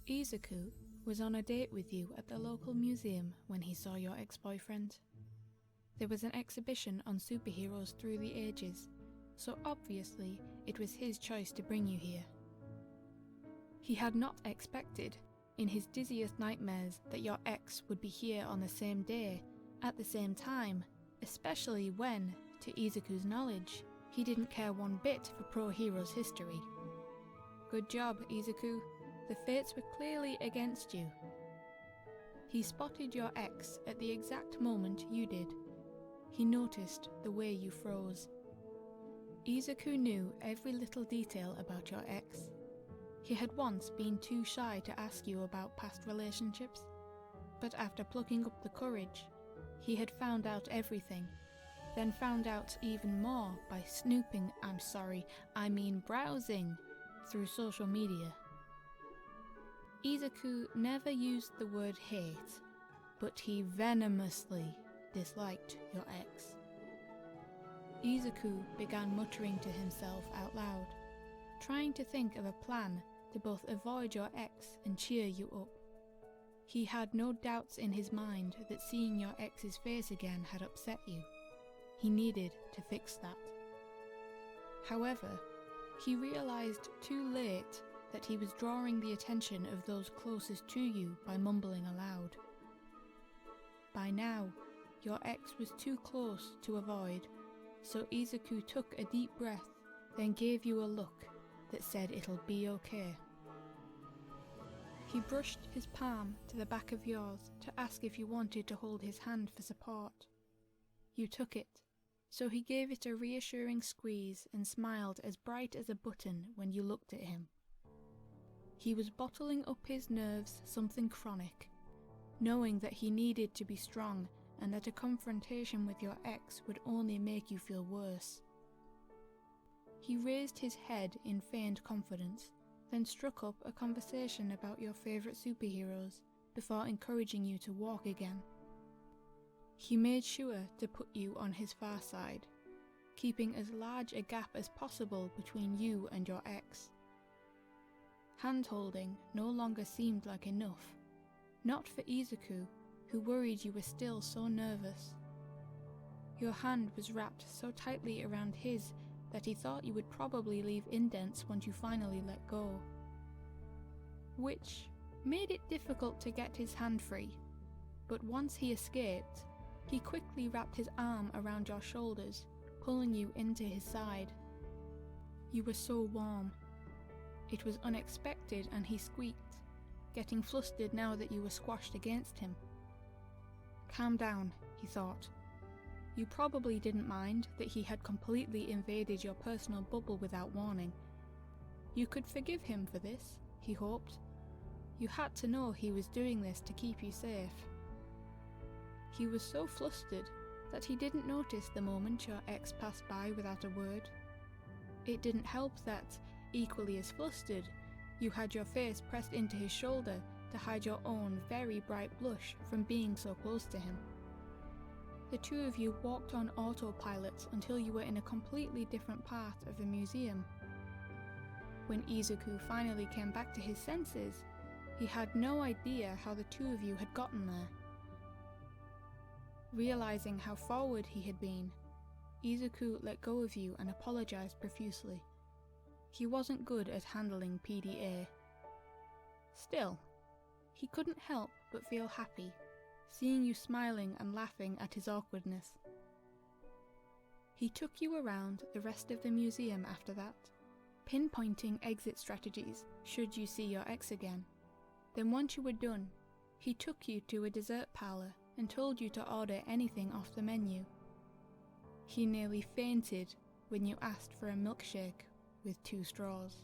Izuku was on a date with you at the local museum when he saw your ex-boyfriend. There was an exhibition on superheroes through the ages, so obviously it was his choice to bring you here. He had not expected, in his dizziest nightmares, that your ex would be here on the same day, at the same time, especially when, to Izuku's knowledge, he didn't care one bit for Pro Heroes history. Good job, Izuku. The fates were clearly against you. He spotted your ex at the exact moment you did. He noticed the way you froze. Izuku knew every little detail about your ex. He had once been too shy to ask you about past relationships, but after plucking up the courage, he had found out everything, then found out even more by snooping, browsing, through social media. Izuku never used the word hate, but he venomously disliked your ex. Izuku began muttering to himself out loud, trying to think of a plan to both avoid your ex and cheer you up. He had no doubts in his mind that seeing your ex's face again had upset you. He needed to fix that. However, he realized too late that he was drawing the attention of those closest to you by mumbling aloud. By now, your ex was too close to avoid, so Izuku took a deep breath, then gave you a look that said it'll be okay. He brushed his palm to the back of yours to ask if you wanted to hold his hand for support. You took it, so he gave it a reassuring squeeze and smiled as bright as a button when you looked at him. He was bottling up his nerves something chronic, knowing that he needed to be strong and that a confrontation with your ex would only make you feel worse. He raised his head in feigned confidence, then struck up a conversation about your favourite superheroes before encouraging you to walk again. He made sure to put you on his far side, keeping as large a gap as possible between you and your ex. Hand-holding no longer seemed like enough, not for Izuku, who worried you were still so nervous. Your hand was wrapped so tightly around his that he thought you would probably leave indents once you finally let go, which made it difficult to get his hand free, but once he escaped, he quickly wrapped his arm around your shoulders, pulling you into his side. You were so warm. It was unexpected and he squeaked, getting flustered now that you were squashed against him. Calm down, he thought. You probably didn't mind that he had completely invaded your personal bubble without warning. You could forgive him for this, he hoped. You had to know he was doing this to keep you safe. He was so flustered that he didn't notice the moment your ex passed by without a word. It didn't help that, equally as flustered, you had your face pressed into his shoulder to hide your own very bright blush from being so close to him. The two of you walked on autopilot until you were in a completely different part of the museum. When Izuku finally came back to his senses, he had no idea how the two of you had gotten there. Realizing how forward he had been, Izuku let go of you and apologized profusely. He wasn't good at handling PDA. Still, he couldn't help but feel happy, seeing you smiling and laughing at his awkwardness. He took you around the rest of the museum after that, pinpointing exit strategies should you see your ex again. Then once you were done, he took you to a dessert parlour and told you to order anything off the menu. He nearly fainted when you asked for a milkshake with 2 straws.